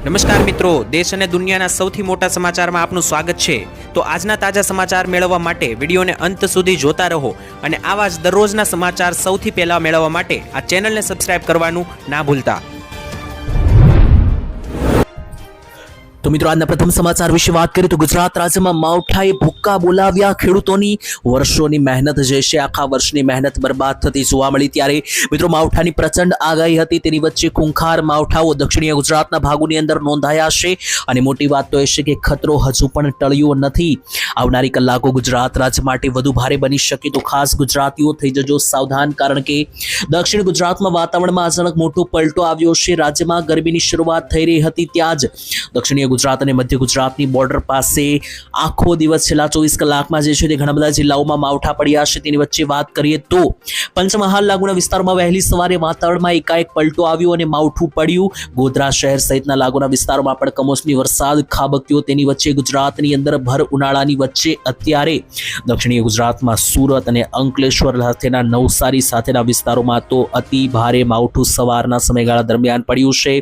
નમસ્કાર મિત્રો, દેશ અને દુનિયાના સૌથી મોટા સમાચારમાં આપનું સ્વાગત છે। તો આજના તાજા સમાચાર મેળવવા માટે વિડીયોને અંત સુધી જોતા રહો અને આવા જ દરરોજના સમાચાર સૌથી પહેલા મેળવવા માટે આ ચેનલને સબસ્ક્રાઇબ કરવાનું ના ભૂલતા। તો મિત્રો આજના પ્રથમ સમાચાર વિશે વાત કરીએ તો ગુજરાત રાજ્યમાં માવઠાએ ભૂક્કા બોલાવ્યા। ખેડૂતોની વર્ષોની મહેનત જે છે આખા વર્ષની મહેનત બરબાદ થતી જોવા મળી। ત્યારે મિત્રો માવઠાની પ્રચંડ આગાહી હતી, તેની વચ્ચે ખૂંખાર માવઠાઓ દક્ષિણીય ગુજરાતના ભાગોની અંદર નોંધાયા છે અને મોટી વાત તો એ છે કે ખતરો હજુ પણ ટળ્યો નથી। આવનારી કલાકો ગુજરાત રાજ્ય માટે વધુ ભારે બની શકે, તો ખાસ ગુજરાતીઓ થઈ જજો સાવધાન, કારણ કે દક્ષિણ ગુજરાતમાં વાતાવરણમાં અચાનક મોટો પલટો આવ્યો છે। રાજ્યમાં ગરમીની શરૂઆત થઈ રહી હતી ત્યાં જ દક્ષિણીય ગુજરાત અને મધ્ય ગુજરાતની બોર્ડર પાસે આખો દિવસ છેલ્લા 24 કલાકમાં જે છે તે ઘણા બધા જિલ્લાઓમાં માવઠા પડ્યા છે। તેની વચ્ચે વાત કરીએ તો પંચમહાલ લાગુના વિસ્તારમાં વહેલી સવારે વાતાવરણમાં એકાએક પલટો આવ્યો અને માવઠું પડ્યું। ગોધરા શહેર સહિતના લાગુના વિસ્તારોમાં પણ કમોસમી વરસાદ ખાબક્યો। તેની વચ્ચે ગુજરાતની અંદર ભર ઉનાળાની વચ્ચે અત્યારે દક્ષિણીય ગુજરાતમાં સુરત અને અંકલેશ્વર સાથેના નવસારી સાથેના વિસ્તારોમાં તો અતિ ભારે માવઠું સવારના સમયગાળા દરમિયાન પડ્યું છે।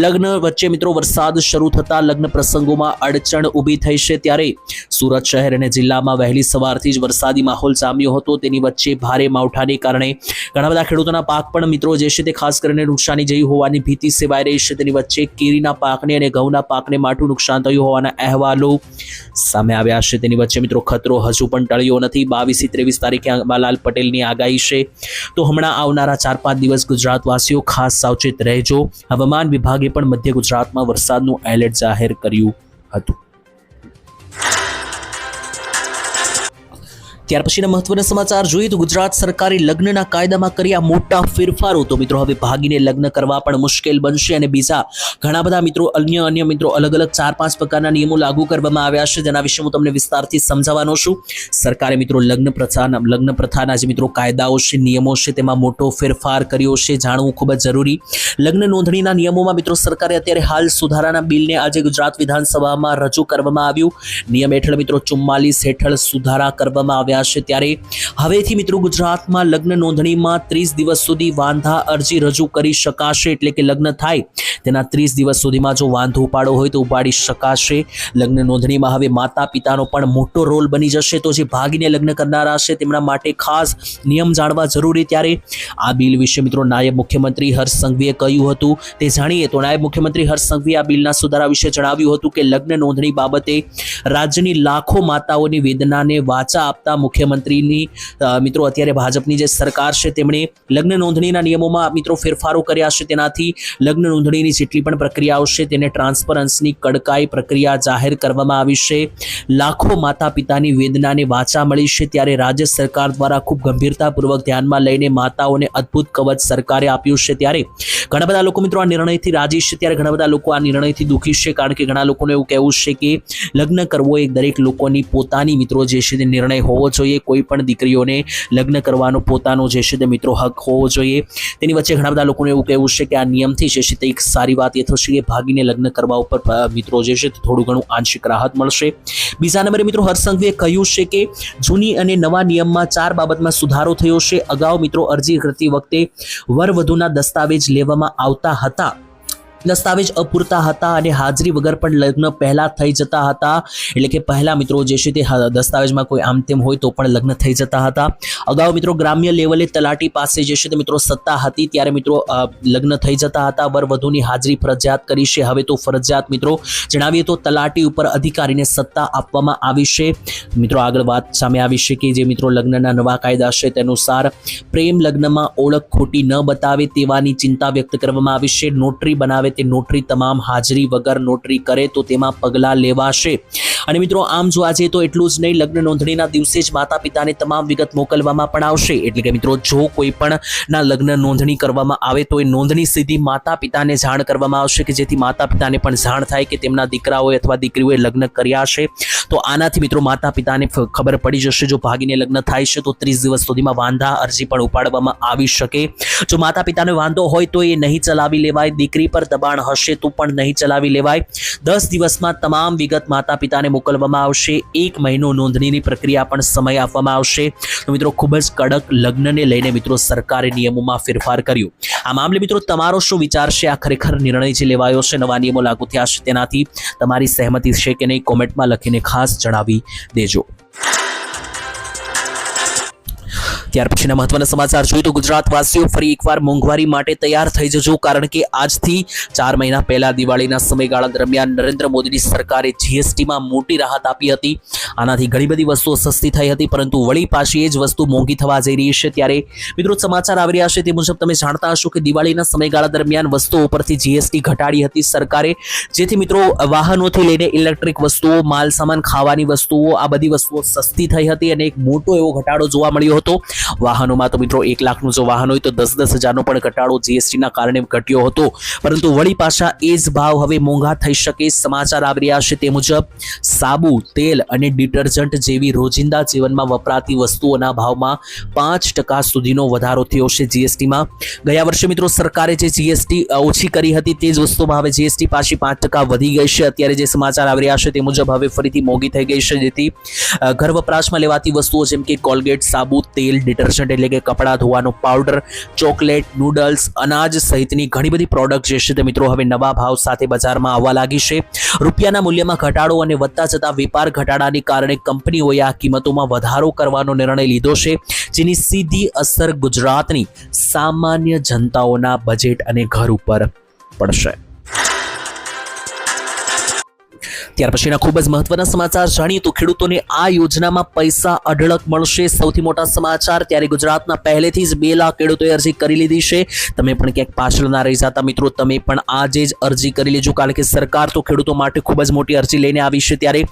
લગ્ન વચ્ચે મિત્રો વરસાદ શરૂ થતા લગ્ન પ્રસંગોમાં અડચણ ઊભી થઈ છે। ત્યારે સુરત શહેર અને જિલ્લામાં વહેલી સવારથી જ વરસાદી માહોલ જામ્યો હતો। તેની વચ્ચે ભારે માવઠાને કારણે ઘણા બધા ખેડૂતોના પાક પણ મિત્રો જે છે તે ખાસ કરીને નુકસાની જઈ હોવાની ભીતિ સેવાઈ રહી છે। તેની વચ્ચે કેરીના પાકને અને ઘઉંના પાકને માઠું નુકસાન થયું હોવાના અહેવાલો સામે આવ્યા છે। તેની વચ્ચે મિત્રો ખતરો હજુ પણ ટળ્યો નથી। 22-23 તારીખે અંબાલાલ પટેલની આગાહી છે, તો હમણાં આવનારા 4-5 દિવસ ગુજરાતવાસીઓ ખાસ સાવચેત રહેજો। હવામાન વિભાગે પણ મધ્ય ગુજરાતમાં વરસાદનું એલર્ટ જાહેર કર્યું હતું। ત્યાર પછીના મહત્વના સમાચાર જોઈએ તો ગુજરાત સરકારે લગ્નના કાયદામાં કર્યા મોટા ફેરફારો। તો મિત્રો હવે ભાગીને લગ્ન કરવા પણ મુશ્કેલ બનશે અને બીજા ઘણા બધા મિત્રો અન્ય મિત્રો અલગ અલગ 4-5 પ્રકારના નિયમો લાગુ કરવામાં આવ્યા છે, જેના વિશે હું તમને વિસ્તારથી સમજાવવાનો છું। સરકારે મિત્રો લગ્ન પ્રથાના જે મિત્રો કાયદાઓ છે, નિયમો છે, તેમાં મોટો ફેરફાર કર્યો છે, જાણવું ખૂબ જ જરૂરી। લગ્ન નોંધણીના નિયમોમાં મિત્રો સરકારે અત્યારે હાલ સુધારાના બિલને આજે ગુજરાત વિધાનસભામાં રજૂ કરવામાં આવ્યું। નિયમ હેઠળ મિત્રો 44 હેઠળ સુધારા કરવામાં આવ્યા છે। ત્યારે હવેથી મિત્રો ગુજરાતમાં લગ્ન નોંધણીમાં 30 દિવસ સુધી વાંધા અરજી રજૂ કરી શકાશે, એટલે કે લગ્ન થાય તેના 30 દિવસ સુધીમાં જો વાંધો ઉપાડો હોય તો ઉપાડી શકાશે। લગ્ન નોંધણીમાં હવે માતા પિતાનો પણ મોટો રોલ બની જશે, તો જે ભાગીને લગ્ન કરનારા છે તેમના માટે ખાસ નિયમ જાણવા જરૂરી। ત્યારે આ બિલ વિશે મિત્રો નાયબ મુખ્યમંત્રી હર્ષ સંઘવીએ કહ્યું હતું, તે જાણીએ તો નાયબ મુખ્યમંત્રી હર્ષ સંઘવીએ આ બિલના સુધારા વિશે જણાવ્યું હતું કે લગ્ન નોંધણી બાબતે રાજ્યની લાખો માતાઓની વેદનાને વાચા આપતા મુખ્યમંત્રીની મિત્રો અત્યારે ભાજપની જે સરકાર છે તેમણે લગ્ન નોંધણીના નિયમોમાં મિત્રો ફેરફારો કર્યા છે। તેનાથી લગ્ન નોંધણીની જેટલી પણ પ્રક્રિયાઓ છે તેને ટ્રાન્સપરન્સની કડકાઈ પ્રક્રિયા જાહેર કરવામાં આવી છે। લાખો માતા પિતાની વેદનાને વાચા મળી છે। ત્યારે રાજ્ય સરકાર દ્વારા ખૂબ ગંભીરતાપૂર્વક ધ્યાનમાં લઈને માતાઓને અદ્ભુત કવચ સરકારે આપ્યું છે। ત્યારે ઘણા બધા લોકો મિત્રો આ નિર્ણયથી રાજી છે, ત્યારે ઘણા બધા લોકો આ નિર્ણયથી દુઃખી છે, કારણ કે ઘણા લોકોને એવું કહેવું છે કે લગ્ન કરવો એ દરેક લોકોની પોતાની મિત્રો જે છે તે નિર્ણય હોવો જોઈએ। કોઈ પણ દીકરીઓને લગ્ન કરવાનો પોતાનો જે છે તે મિત્રો હક હોવો જોઈએ। તેની વચ્ચે ઘણા બધા લોકોને એવું કહેવું છે કે આ નિયમથી જે છે તે એક સારી વાત એ થશે કે ભાગીને લગ્ન કરવા ઉપર મિત્રો જે છે થોડું ઘણું આંશિક રાહત મળશે। બીજા નંબરે મિત્રો હર્ષ સંઘવીએ કહ્યું છે કે જૂની અને નવા નિયમમાં 4 બાબતમાં સુધારો થયો છે। અગાઉ મિત્રો અરજી કરતી વખતે વરવધુના દસ્તાવેજ લેવામાં આવતા હતા, દસ્તાવેજ અપૂરતા હતા અને હાજરી વગર પણ લગ્ન પહેલા થઈ જતા હતા, એટલે કે પહેલા મિત્રો જે છે તે દસ્તાવેજમાં કોઈ આમ તેમ હોય તો પણ લગ્ન થઈ જતા હતા। અગાઉ મિત્રો ગ્રામ્ય લેવલે તલાટી પાસે જે છે તે મિત્રો સત્તા હતી, ત્યારે મિત્રો લગ્ન થઈ જતા હતા। વરવધુની હાજરી ફરજિયાત કરી છે, હવે તો ફરજિયાત મિત્રો જણાવીએ તો તલાટી ઉપર અધિકારીને સત્તા આપવામાં આવી છે। મિત્રો આગળ વાત સામે આવી છે કે જે મિત્રો લગ્નના નવા કાયદા છે તે અનુસાર પ્રેમ લગ્નમાં ઓળખ ખોટી ન બતાવે તેવાની ચિંતા વ્યક્ત કરવામાં આવી છે। નોટરી બનાવે તે નોટરી તમામ હાજરી વગર નોટરી કરે તો તેમાં પગલાં લેવાશે। અને મિત્રો આમ જોવા જઈએ તો એટલું જ નહીં, લગ્ન નોંધણીના દિવસે જ માતા પિતાને તમામ વિગત મોકલવામાં પણ આવશે। એટલે કે મિત્રો જો કોઈ પણ ના લગ્ન નોંધણી કરવામાં આવે તો એ નોંધણી સીધી માતા પિતાને જાણ કરવામાં આવશે, કે જેથી માતા પિતાને પણ જાણ થાય કે તેમના દીકરાઓએ અથવા દીકરીઓએ લગ્ન કર્યા છે। તો આનાથી મિત્રો માતા પિતાને ખબર પડી જશે। જો ભાગીને લગ્ન થાય છે તો 30 દિવસ સુધીમાં વાંધા અરજી પણ ઉપાડવામાં આવી શકે। જો માતા પિતાને વાંધો હોય તો એ નહીં ચલાવી લેવાય, દીકરી પર દબાણ હશે તો પણ નહીં ચલાવી લેવાય। 10 દિવસમાં તમામ વિગત માતા પિતાને મોકલવામાં આવશે. 1 મહિનો નોંધણીની પ્રક્રિયા પણ સમય આપવામાં આવશે. તો મિત્રો ખૂબ જ કડક લગ્નને લઈને મિત્રો સરકારે નિયમોમાં ફેરફાર કર્યો. આ મામલે મિત્રો તમારો શું વિચાર છે? આ ખરેખર નિર્ણય જે લેવાયો છે, નવા નિયમો લાગુ થયા છે, તેનાથી તમારી સહેમતિ છે કે નહીં? કોમેન્ટમાં લખીને ખાસ જણાવી દેજો. ત્યાર પછીના મહત્વના સમાચાર જોઈએ તો ગુજરાતવાસીઓ ફરી એકવાર મોંઘવારી માટે તૈયાર થઈ જજો, કારણ કે આજથી 4 મહિના પહેલા દિવાળીના સમયગાળા દરમિયાન નરેન્દ્ર મોદીની સરકારે જીએસટીમાં મોટી રાહત આપી હતી. આનાથી ઘણી બધી વસ્તુઓ સસ્તી થઈ હતી, પરંતુ વળી પાછી એ જ વસ્તુ મોંઘી થવા જઈ રહી છે. ત્યારે મિત્રો સમાચાર આવી રહ્યા છે તે મુજબ તમે જાણતા હશો કે દિવાળીના સમયગાળા દરમિયાન વસ્તુઓ ઉપરથી જીએસટી ઘટાડી હતી સરકારે, જેથી મિત્રો વાહનોથી લઈને ઇલેક્ટ્રિક વસ્તુઓ, માલ સામાન, ખાવાની વસ્તુઓ, આ બધી વસ્તુઓ સસ્તી થઈ હતી અને એક મોટો એવો ઘટાડો જોવા મળ્યો હતો. વાહનોમાં તો મિત્રો 1 લાખનું જો વાહન હોય તો 10-10 હજારનો પણ ઘટાડો જીએસટીના કારણે ઘટ્યો હતો, પરંતુ વળી પાછા એ જ ભાવ હવે મોંઘા થઈ શકે. સમાચાર આવી રહ્યા છે તે મુજબ સાબુ, તેલ અને ડિટર્જન્ટ જેવી રોજિંદા જીવનમાં વપરાતી વસ્તુઓના ભાવમાં 5% સુધીનો વધારો થયો છે જીએસટીમાં. ગયા વર્ષે મિત્રો સરકારે જે જીએસટી ઓછી કરી હતી તે જ વસ્તુમાં હવે જીએસટી પાછી 5% વધી ગઈ છે. અત્યારે જે સમાચાર આવી રહ્યા છે તે મુજબ હવે ફરીથી મોંઘી થઈ ગઈ છે, જેથી ઘર વપરાશમાં લેવાતી વસ્તુઓ જેમ કે કોલગેટ, સાબુ, તેલ, ડિટર્જન્ટ એટલે કે કપડાં ધોવાનો પાવડર, ચોકલેટ, નૂડલ્સ, અનાજ સહિતની ઘણી બધી પ્રોડક્ટ જે છે તે મિત્રો હવે નવા ભાવ સાથે બજારમાં આવવા લાગી છે. રૂપિયાના મૂલ્યમાં ઘટાડો અને વધતા જતા વેપાર ઘટાડાને કારણે કંપનીઓએ આ કિંમતોમાં વધારો કરવાનો નિર્ણય લીધો છે, જેની સીધી અસર ગુજરાતની સામાન્ય જનતાઓના બજેટ અને ઘર ઉપર પડશે. ત્યાર પછીના ખૂબ જ મહત્વના સમાચાર જાણીએ તો ખેડૂતોને આ યોજનામાં પૈસા અઢળક મળશે. સૌથી મોટા સમાચાર. ત્યારે ગુજરાતના પહેલેથી જ 2 લાખ ખેડૂતોએ અરજી કરી લીધી છે. તમે પણ ક્યાંક પાછળ ના રહી જતા મિત્રો, તમે પણ આજે જ અરજી કરી લેજો, કારણ કે સરકાર તો ખેડૂતો માટે ખૂબ જ મોટી અરજી લઈને આવી છે. ત્યારે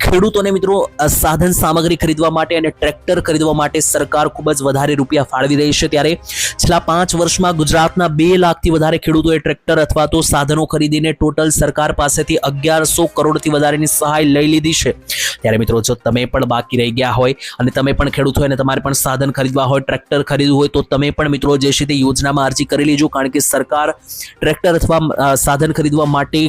ખેડૂતોને મિત્રો સાધન સામગ્રી ખરીદવા માટે અને ટ્રેક્ટર ખરીદવા માટે સરકાર ખૂબ જ વધારે રૂપિયા ફાળવી રહી છે. ત્યારે છેલ્લા 5 વર્ષમાં ગુજરાતના 2 લાખથી વધારે ખેડૂતોએ ટ્રેક્ટર અથવા તો સાધનો ખરીદીને ટોટલ સરકાર પાસેથી 1100 કરોડથી વધારેની સહાય લઈ લીધી છે. ત્યારે મિત્રો જો તમે પણ બાકી રહી ગયા હોય અને તમે પણ ખેડૂત હોય અને તમારે પણ સાધન ખરીદવા હોય, ટ્રેક્ટર ખરીદવું હોય, તો તમે પણ મિત્રો જે છે તે યોજનામાં અરજી કરી લેજો, કારણ કે સરકાર ટ્રેક્ટર અથવા સાધન ખરીદવા માટે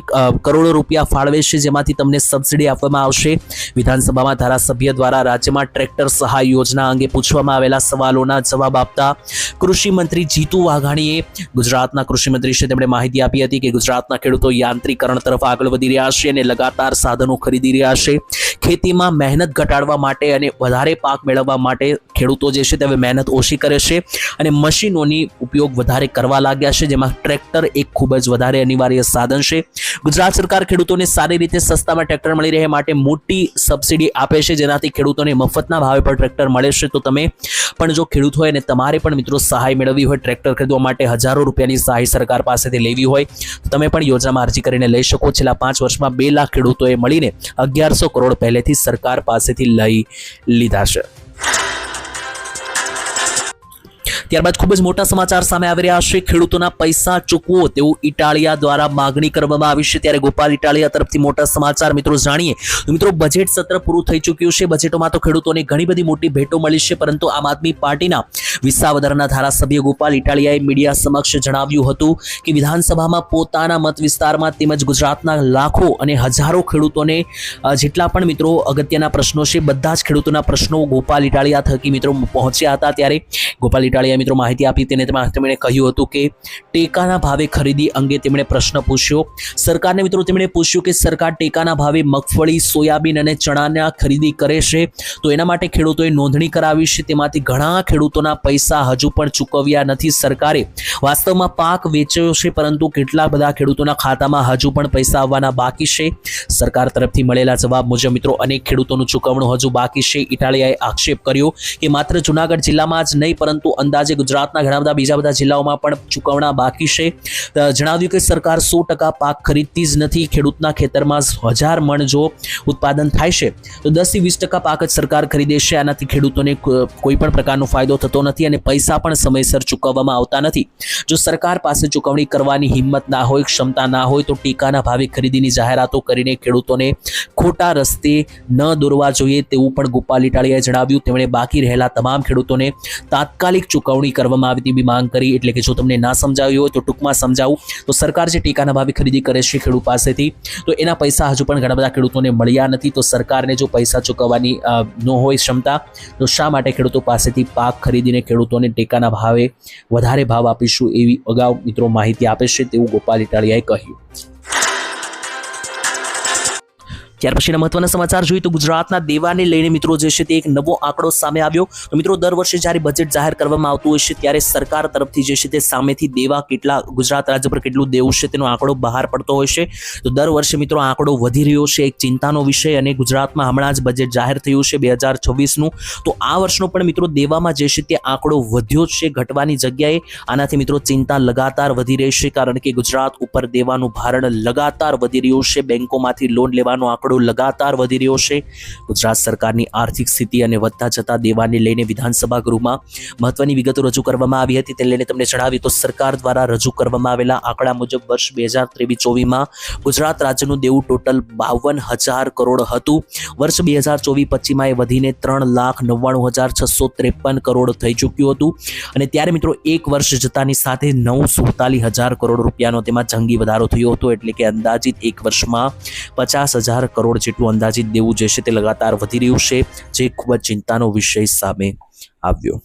કરોડો રૂપિયા ફાળવે છે, જેમાંથી તમને સબસિડી આપવામાં આવશે. વિધાનસભામાં ધારાસભ્ય દ્વારા રાજ્યમાં ટ્રેક્ટર સહાય યોજના અંગે પૂછવામાં આવેલા સવાલોના જવાબ આપતા કૃષિ મંત્રી જીતુ વાઘાણીએ, ગુજરાતના કૃષિ મંત્રી છે, તેમણે માહિતી આપી હતી કે ગુજરાતના ખેડૂતો યાંત્રિકરણ તરફ આગળ વધી રહ્યા છે અને લગાતાર સાધનો ખરીદી રહ્યા છે. ખેતીમાં મહેનત ઘટાડવા માટે અને વધારે પાક મેળવવા માટે ખેડૂતો જે છે તે હવે મહેનત ઓછી કરે છે અને મશીનોની ઉપયોગ વધારે કરવા લાગ્યા છે, જેમાં ટ્રેક્ટર એક ખૂબ જ વધારે અનિવાર્ય સાધન છે. ગુજરાત સરકાર ખેડૂતોને સારી રીતે સસ્તામાં ટ્રેક્ટર મળી રહે માટે મોટી સબસિડી આપે છે, જેનાથી ખેડૂતોને મફતના ભાવે પર ટ્રેક્ટર મળે છે. તો તમે પણ જો ખેડૂત હોય અને તમારે પણ મિત્રો સહાય મેળવવી હોય, ટ્રેક્ટર ખરીદવા માટે હજારો રૂપિયાની સહાય સરકાર પાસેથી લેવી હોય, તો તમે પણ યોજનામાં અરજી કરીને લઈ શકો. છેલ્લા 5 વર્ષમાં 2 લાખ ખેડૂતોએ મળીને 1100 કરોડ પહેલેથી સરકાર પાસેથી લઈ લીધા છે. ત્યારબાદ ખૂબ જ મોટા સમાચાર સામે આવી રહ્યા છે. ખેડૂતોના પૈસા ચૂકવો તેવું ઇટાલિયા દ્વારા માગણી કરવામાં આવી છે. ત્યારે ગોપાલ ઇટાલિયા તરફથી મોટા સમાચાર મિત્રો જાણીએ તો મિત્રો બજેટ સત્ર પૂરું થઈ ચૂક્યું છે. બજેટમાં તો ખેડૂતોને ઘણી બધી મોટી ભેટો મળી છે, પરંતુ આમ આદમી પાર્ટીના વિસાવદરના ધારાસભ્ય ગોપાલ ઇટાલિયાએ મીડિયા સમક્ષ જણાવ્યું હતું કે વિધાનસભામાં પોતાના મત વિસ્તારમાં તેમજ ગુજરાતના લાખો અને હજારો ખેડૂતોને જેટલા પણ મિત્રો અગત્યના પ્રશ્નો છે, બધા જ ખેડૂતોના પ્રશ્નો ગોપાલ ઇટાલિયા થકી મિત્રો પહોંચ્યા હતા. ત્યારે ગોપાલ ઇટાલિયા મિત્રો માહિતી આપી તેને તેમણે કહ્યું હતું કે ટેકાના ભાવે ખરીદી અંગે તેમણે પ્રશ્ન પૂછ્યો સરકારને. મિત્રો તેમણે પૂછ્યું કે સરકાર ટેકાના ભાવે મગફળી, સોયાબીન અને ચણાના ખરીદી કરે છે, તો એના માટે ખેડૂતોએ નોંધણી કરાવી છે. તેમાંથી ઘણા ખેડૂતોના પૈસા હજુ પણ ચૂકવ્યા નથી સરકારે. વાસ્તવમાં પાક વેચ્યો છે, પરંતુ કેટલા બધા ખેડૂતોના ખાતામાં હજુ પણ પૈસા આવવાના બાકી છે. સરકાર તરફથી મળેલા જવાબ મુજબ મિત્રો અનેક ખેડૂતોનું ચૂકવણું હજુ બાકી છે. ઇટાલિયાએ આક્ષેપ કર્યો કે માત્ર જૂનાગઢ જિલ્લામાં જ નહીં, પરંતુ અંદાજે ગુજરાતના ઘણા બધા બીજા બધા જિલ્લાઓમાં પણ ચૂકવણા બાકી છે. જણાવ્યું કે સરકાર 100% પાક ખરીદતી જ નથી. ખેડૂતના ખેતરમાં 1000 મણ જો ઉત્પાદન થાય છે તો 10 થી 20% પાક જ સરકાર ખરીદે છે. આનાથી ખેડૂતોને કોઈ પણ પ્રકારનો ફાયદો થતો નથી અને પૈસા પણ સમયસર ચૂકવવામાં આવતા નથી. જો સરકાર પાસે ચૂકવણી કરવાની હિંમત ના હોય, ક્ષમતા ના હોય, તો ટેકાના ભાવે ખરીદીની જાહેરાતો કરીને ખેડૂતોને ખોટા રસ્તે ન દોરવા જોઈએ તેવું પણ ગોપાલ ઇટાલિયાએ જણાવ્યું. તેમણે બાકી રહેલા તમામ ખેડૂતોને તાત્કાલિક ચૂકવણી ચૂકવણી કરવામાં આવે તેવી માંગ કરી. એટલે કે જો તમને ના સમજાવ્યું હોય તો ટૂંકમાં સમજાવું તો સરકાર જે ટેકાના ભાવે ખરીદી કરે છે ખેડૂત પાસેથી, તો એના પૈસા હજુ પણ ઘણા બધા ખેડૂતોને મળ્યા નથી. તો સરકારને જો પૈસા ચૂકવવાની ન હોય ક્ષમતા, તો શા માટે ખેડૂતો પાસેથી પાક ખરીદીને ખેડૂતોને ટેકાના ભાવે વધારે ભાવ આપીશું એવી અગાઉ મિત્રો માહિતી આપે છે તેવું ગોપાલ ઇટાલિયાએ કહ્યું. ત્યાર પછીના મહત્વના સમાચાર જોઈએ તો ગુજરાતના દેવાને લઈને મિત્રો જે છે તે એક નવો આંકડો સામે આવ્યો. તો મિત્રો દર વર્ષે જ્યારે બજેટ જાહેર કરવામાં આવતું હોય છે ત્યારે સરકાર તરફથી જે છે તે સામેથી દેવા કેટલા ગુજરાત રાજ્ય પર કેટલું દેવું છે તેનો આંકડો બહાર પડતો હોય છે. તો દર વર્ષે મિત્રો આંકડો વધી રહ્યો છે, એક ચિંતાનો વિષય. અને ગુજરાતમાં હમણાં જ બજેટ જાહેર થયું છે 2026નું. તો આ વર્ષનો પણ મિત્રો દેવામાં જે છે તે આંકડો વધ્યો છે, ઘટવાની જગ્યાએ. આનાથી મિત્રો ચિંતા લગાતાર વધી રહી છે, કારણ કે ગુજરાત ઉપર દેવાનું ભારણ લગાતાર વધી રહ્યું છે. બેંકોમાંથી લોન લેવાનો આંકડો લગાતાર વધી રહ્યો છે. ગુજરાત સરકારની આર્થિક સ્થિતિ અને વધતા જતા દેવાને લઈને વિધાનસભા ગૃહમાં મહત્વની વિગતો રજૂ કરવામાં આવી હતી. તેને લઈને તમને જણાવી તો સરકાર દ્વારા રજૂ કરવામાં આવેલા આંકડા મુજબ વર્ષ 2023-24માં ગુજરાત રાજ્યનું દેવું ટોટલ 52,000 કરોડ હતું. વર્ષ 2024-25માં એ વધીને 3,99,653 કરોડ થઈ ચૂક્યું હતું. અને ત્યારે મિત્રો એક વર્ષ જતાની સાથે 9,47,000 કરોડ રૂપિયાનો તેમાં જંગી વધારો થયો હતો. એટલે કે અંદાજિત એક વર્ષમાં 50,000 કરોડ જેટલું અંદાજિત દેવું જે છે તે લગાતાર વધી રહ્યું છે, જે ખૂબ જ ચિંતાનો વિષય સામે આવ્યો.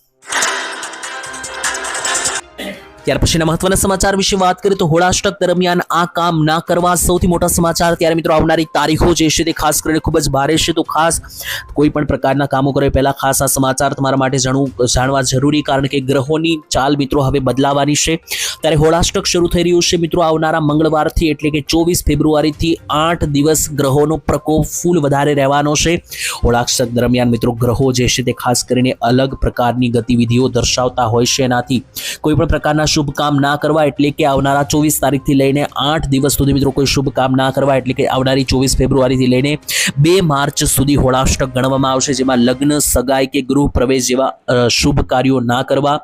ત્યાર પછીના મહત્વના સમાચાર વિશે વાત કરીએ તો હોળાષ્ટક દરમિયાન આ કામ ના કરવા સૌથી મોટા સમાચાર. ત્યારે મિત્રો આવનારી તારીખો જે છે તે ખાસ કરીને ખૂબ જ ભારે છે. તો ખાસ કોઈ પણ પ્રકારના કામો કરે પહેલા ખાસ આ સમાચાર તમારા માટે જાણવા જરૂરી, કારણ કે ગ્રહોની ચાલ મિત્રો હવે બદલાવાની છે. ત્યારે હોળાષ્ટક શરૂ થઈ રહ્યું છે મિત્રો આવનારા મંગળવારથી, એટલે કે 24 ફેબ્રુઆરીથી 8 દિવસ ગ્રહોનો પ્રકોપ ફૂલ વધારે રહેવાનો છે. હોળાષ્ટક દરમિયાન મિત્રો ગ્રહો જે છે તે ખાસ કરીને અલગ પ્રકારની ગતિવિધિઓ દર્શાવતા હોય છે. એનાથી કોઈ પણ પ્રકારના શુભ કામ ના કરવા, એટલે કે આવનારા 24 તારીખથી લઈને 8 દિવસ સુધી મિત્રો કોઈ શુભ કામ ના કરવા. એટલે કે આવનારી 24 ફેબ્રુઆરીથી લઈને 2 માર્ચ સુધી હોળાષ્ટક ગણવામાં આવશે, જેમાં લગ્ન, સગાઈ કે ગૃહ પ્રવેશ જેવા શુભ કાર્યો ના કરવા.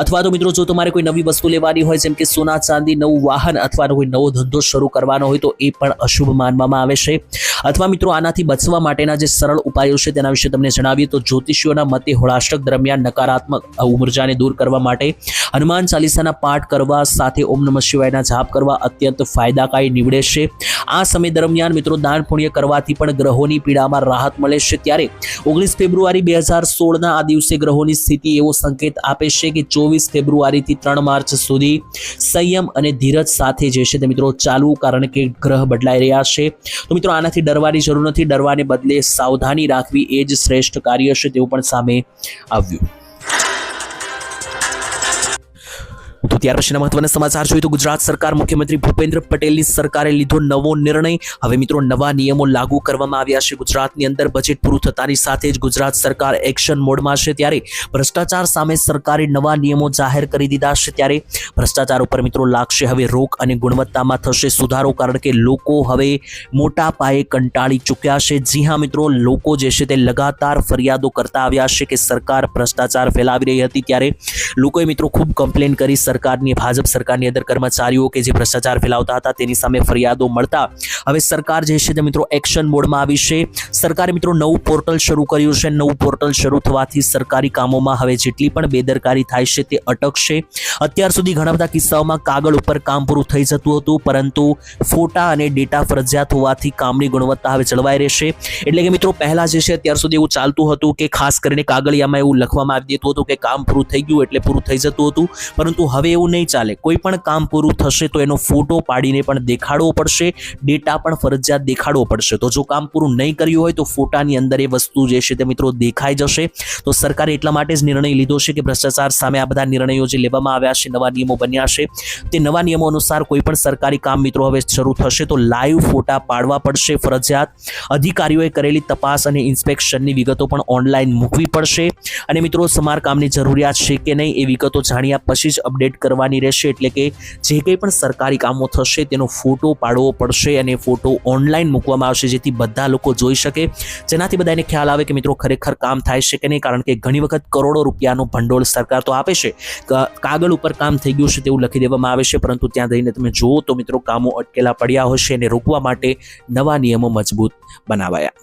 અથવા તો મિત્રો જો તમારે કોઈ નવી વસ્તુ લેવાની હોય, જેમ કે સોના ચાંદી, નવું વાહન અથવા કોઈ નવો ધંધો શરૂ કરવાનો હોય, તો એ પણ અશુભ માનવામાં આવે છે. અથવા મિત્રો આનાથી બચવા માટેના જે સરળ ઉપાયો છે તેના વિશે તમને જણાવીએ તો જ્યોતિષીઓના મતે હોળાષ્ટક દરમિયાન નકારાત્મક ઉર્જાને દૂર કરવા માટે હનુમાન ચાલીસાના પાઠ કરવા સાથે ઓમ નમઃ શિવાયના જાપ કરવા અત્યંત ફાયદાકારી નીવડે છે. આ સમય દરમિયાન મિત્રો દાન પુણ્ય કરવાથી પણ ગ્રહોની પીડામાં રાહત મળે છે. ત્યારે 19 ફેબ્રુઆરી 2016ના આ દિવસે ગ્રહોની સ્થિતિ એવો સંકેત આપે છે કે 24 ફેબ્રુઆરીથી 3 માર્ચ સુધી સંયમ અને ધીરજ સાથે જે છે તે મિત્રો ચાલવું, કારણ કે ગ્રહ બદલાઈ રહ્યા છે. તો મિત્રો આનાથી ડરવાની જરૂર નથી, ડરવાને બદલે સાવધાની રાખવી એ જ શ્રેષ્ઠ કાર્ય છે તેવું પણ સામે આવ્યું. તો ત્યાર પછીના મહત્વના સમાચાર જોઈએ તો ગુજરાત સરકાર મુખ્યમંત્રી ભૂપેન્દ્ર પટેલની સરકારે લીધો નવો નિર્ણય. હવે મિત્રો નવા નિયમો લાગુ કરવામાં આવ્યા છે. ગુજરાતની અંદર બજેટ પૂરું થતાની સાથે જ ગુજરાત સરકાર એક્શન મોડમાં છે. ત્યારે ભ્રષ્ટાચાર સામે સરકારે નવા નિયમો જાહેર કરી દીધા છે. ત્યારે ભ્રષ્ટાચાર ઉપર મિત્રો લાગશે હવે રોક અને ગુણવત્તામાં થશે સુધારો, કારણ કે લોકો હવે મોટા પાયે કંટાળી ચૂક્યા છે. જી હા મિત્રો, લોકો જે છે તે લગાતાર ફરિયાદો કરતા આવ્યા છે કે સરકાર ભ્રષ્ટાચાર ફેલાવી રહી હતી. ત્યારે લોકોએ મિત્રો ખૂબ કમ્પ્લેન કરી સરકારની, ભાજપ સરકારની અંદર કર્મચારીઓ કે જે ભ્રષ્ટાચાર ફેલાવતા હતા તેની સામે ફરિયાદો મળતા હવે સરકાર જે છે તે મિત્રો એક્શન મોડમાં આવી છે. સરકારે મિત્રો નવું પોર્ટલ શરૂ કર્યું છે. નવું પોર્ટલ શરૂ થવાથી સરકારી કામોમાં હવે જેટલી પણ બેદરકારી થાય છે તે અટકશે. અત્યાર સુધી ઘણા બધા કિસ્સાઓમાં કાગળ ઉપર કામ પૂરું થઈ જતું હતું, પરંતુ ફોટા અને ડેટા ફરજિયાત હોવાથી કામની ગુણવત્તા હવે જળવાઈ રહેશે. એટલે કે મિત્રો પહેલા જે છે અત્યાર સુધી એવું ચાલતું હતું કે ખાસ કરીને કાગળિયામાં એવું લખવામાં આવી દેતું હતું કે કામ પૂરું થઈ ગયું એટલે પૂરું થઈ જતું હતું, પરંતુ હવે એવું નહીં ચાલે. કોઈ પણ કામ પૂરું થશે તો એનો ફોટો પાડીને પણ દેખાડવો પડશે, ડેટા પણ ફરજિયાત દેખાડવો પડશે. તો જો કામ પૂરું નહીં કર્યું હોય તો ફોટાની અંદર એ વસ્તુ જે છે તે મિત્રો દેખાઈ જશે. તો સરકારે એટલા માટે જ નિર્ણય લીધો છે કે ભ્રષ્ટાચાર સામે આ બધા નિર્ણયો જે લેવામાં આવ્યા છે, નવા નિયમો બન્યા છે, તે નવા નિયમો અનુસાર કોઈ પણ સરકારી કામ મિત્રો હવે શરૂ થશે તો લાઈવ ફોટા પાડવા પડશે ફરજિયાત. અધિકારીઓએ કરેલી તપાસ અને ઇન્સ્પેક્શનની વિગતો પણ ઓનલાઈન મૂકવી પડશે. અને મિત્રો સમારકામની જરૂરિયાત છે કે નહીં એ વિગતો જાણ્યા પછી જ અપડેટ કરવાની રહેશે. એટલે કે જે કંઈ પણ સરકારી કામો થશે તેનો ફોટો પાડવો પડશે અને ફોટો ઓનલાઈન મૂકવામાં આવશે, જેથી બધા લોકો જોઈ શકે, જેનાથી બધાને ખ્યાલ આવે કે મિત્રો ખરેખર કામ થાય છે કે નહીં. કારણ કે ઘણી વખત કરોડો રૂપિયાનું ભંડોળ સરકાર તો આપે છે, કાગળ ઉપર કામ થઈ ગયું છે તેવું લખી દેવામાં આવે છે, પરંતુ ત્યાં જઈને તમે જુઓ તો મિત્રો કામો અટકેલા પડ્યા હશે અને રોકવા માટે નવા નિયમો મજબૂત બનાવાયા.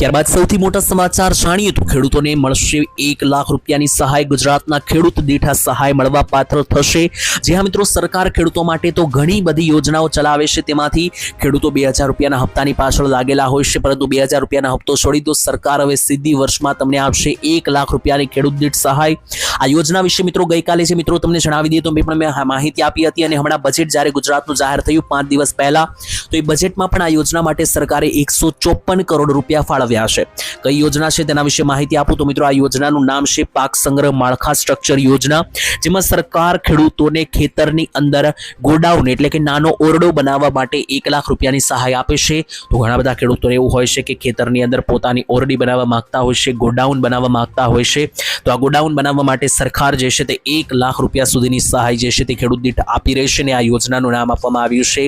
ત્યારબાદ સૌથી મોટા સમાચાર જાણીએ તો ખેડૂતોને મળશે 1 લાખ રૂપિયાની સહાય. ગુજરાતના ખેડૂત દીઠ સહાય મળવા પાત્ર થશે. જે હા મિત્રો, સરકાર ખેડૂતો માટે તો ઘણી બધી યોજનાઓ ચલાવે છે. તેમાંથી ખેડૂતો 2000 રૂપિયાના હપ્તાની પાછળ લાગેલા હોય છે, પરંતુ 2000 રૂપિયાના હપ્તો છોડી દો. સરકાર હવે સીધી વર્ષમાં તમને આપશે 1 લાખ રૂપિયાની ખેડૂત દીઠ સહાય. આ યોજના વિશે મિત્રો ગઈકાલે જે મિત્રો તમને જણાવી દઈએ તો મેં માહિતી આપી હતી, અને હમણાં બજેટ જ્યારે ગુજરાતનું જાહેર થયું 5 દિવસ પહેલા, તો એ બજેટમાં પણ આ યોજના માટે સરકારે 154 કરોડ રૂપિયા ફાળવ્યા છે. કઈ યોજના છે તેના વિશે માહિતી આપું તો મિત્રો, આ યોજનાનું નામ છે પાક સંગ્રહ માળખા સ્ટ્રક્ચર યોજના, જેમાં સરકાર ખેડૂતોને ખેતરની અંદર ગોડાઉન એટલે કે નાનો ઓરડો બનાવવા માટે 1 લાખ રૂપિયાની સહાય આપે છે. તો ઘણા બધા ખેડૂતોને એવું હોય છે કે ખેતરની અંદર પોતાની ઓરડી બનાવવા માંગતા હોય છે, ગોડાઉન બનાવવા માંગતા હોય છે. તો આ ગોડાઉન બનાવવા માટે સરકાર જે છે તે 1 લાખ રૂપિયા સુધીની સહાય જે છે તે ખેડૂત દીઠ આપી રહેશે. અને આ યોજનાનું નામ આપવામાં આવ્યું છે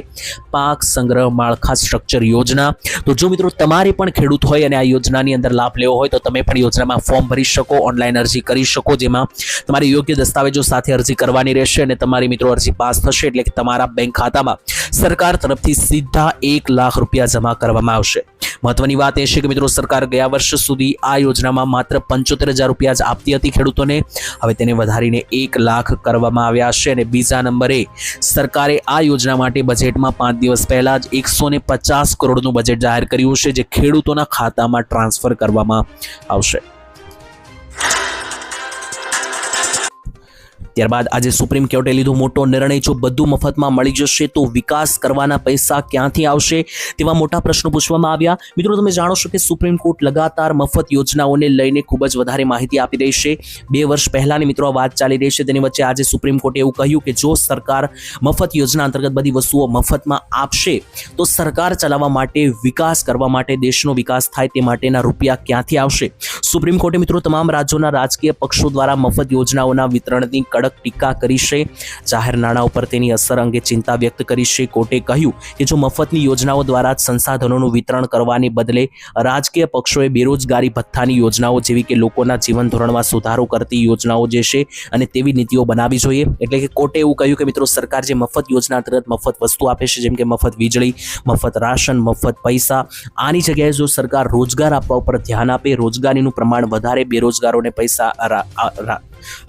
પાક સંગ્રહ માળખા સ્ટ્રક્ચર યોજના. તો જો મિત્રો તમારે પણ ખેડૂત હોય અને આ યોજનાની અંદર લાભ લેવો હોય તો તમે પણ યોજનામાં ફોર્મ ભરી શકો, ઓનલાઈન અરજી કરી શકો, જેમાં તમારે યોગ્ય દસ્તાવેજો સાથે અરજી કરવાની રહેશે. અને તમારી મિત્રો અરજી પાસ થશે એટલે કે તમારા બેંક ખાતામાં સરકાર તરફથી સીધા 1 લાખ રૂપિયા જમા કરવામાં આવશે. મહત્વની વાત એ છે કે મિત્રો, સરકાર ગયા વર્ષ સુધી આ યોજનામાં માત્ર 75,000 રૂપિયા જ આપતી હતી ખેડૂતોને. હવે તેને વધારીને 1 લાખ કરવામાં આવ્યા છે. અને બીજા નંબરે સરકારે આ યોજના માટે બજેટમાં 5 દિવસ પહેલા જ 150 કરોડનું બજેટ જાહેર કર્યું છે, જે ખેડૂતોના ખાતામાં ટ્રાન્સફર કરવામાં આવશે. ત્યારબાદ આજે સુપ્રીમ કોર્ટે લીધો મોટો નિર્ણય. જો બધું મફતમાં મળી જશે તો વિકાસ કરવાના પૈસા ક્યાંથી આવશે, તેવા મોટા પ્રશ્નો પૂછવામાં આવ્યા. મિત્રો, તમે જાણો છો કે સુપ્રીમ કોર્ટ લગાતાર મફત યોજનાઓને લઈને ખૂબ જ વધારે માહિતી આપી રહી છે. 2 વર્ષ પહેલાની મિત્રો આ વાત ચાલી રહી છે. તેની વચ્ચે આજે સુપ્રીમ કોર્ટે એવું કહ્યું કે જો સરકાર મફત યોજના અંતર્ગત બધી વસ્તુઓ મફતમાં આપશે તો સરકાર ચલાવવા માટે, વિકાસ કરવા માટે, દેશનો વિકાસ થાય તે માટેના રૂપિયા ક્યાંથી આવશે. સુપ્રીમ કોર્ટે મિત્રો તમામ રાજ્યોના રાજકીય પક્ષો દ્વારા મફત યોજનાઓના વિતરણની ટીકા કરી છે. જાહેર નાણાં ઉપર તેની અસર અંગે ચિંતા વ્યક્ત કરી છે. કોર્ટે કહ્યું કે જો મફતની યોજનાઓ દ્વારા જ સંસાધનોનું વિતરણ કરવાને બદલે રાજકીય પક્ષોએ બેરોજગારી ભથ્થાની યોજનાઓ જેવી કે લોકોના જીવન ધોરણમાં સુધારો કરતી યોજનાઓ જે છે અને તેવી નીતિઓ બનાવવી જોઈએ. એટલે કે કોર્ટે એવું કહ્યું કે મિત્રો, સરકાર જે મફત યોજના અંતર્ગત મફત વસ્તુ આપે છે, જેમ કે મફત વીજળી, મફત રાશન, મફત પૈસા, આની જગ્યાએ જો સરકાર રોજગાર આપવા ઉપર ધ્યાન આપે, રોજગારીનું પ્રમાણ વધારે, બેરોજગારોને પૈસા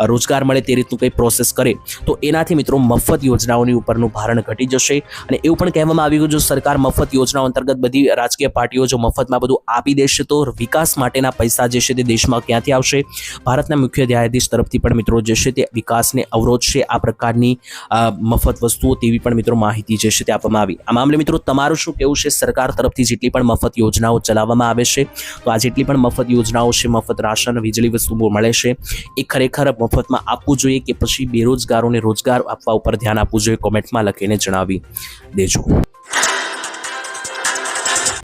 રોજગાર મળે તે રીતનું કંઈ પ્રોસેસ કરે તો એનાથી મિત્રો મફત યોજનાઓની ઉપરનું ભારણ ઘટી જશે. અને એવું પણ કહેવામાં આવ્યું કે જો સરકાર મફત યોજનાઓ અંતર્ગત બધી રાજકીય પાર્ટીઓ જો મફતમાં બધું આપી દેશે તો વિકાસ માટેના પૈસા જે છે તે દેશમાં ક્યાંથી આવશે. ભારતના મુખ્ય ન્યાયાધીશ તરફથી પણ મિત્રો જે છે તે વિકાસને અવરોધશે આ પ્રકારની મફત વસ્તુઓ, તેવી પણ મિત્રો માહિતી જે છે તે આપવામાં આવી. આ મામલે મિત્રો તમારું શું કહેવું છે? સરકાર તરફથી જેટલી પણ મફત યોજનાઓ ચલાવવામાં આવે છે, તો આ જેટલી પણ મફત યોજનાઓ છે, મફત રાશન, વીજળી વસ્તુઓ મળે છે, એ ખરેખર મફતમાં આપવું જોઈએ કે પછી બેરોજગારોને રોજગાર આપવા ઉપર ધ્યાન આપવું જોઈએ? કોમેન્ટમાં લખીને જણાવી દેજો.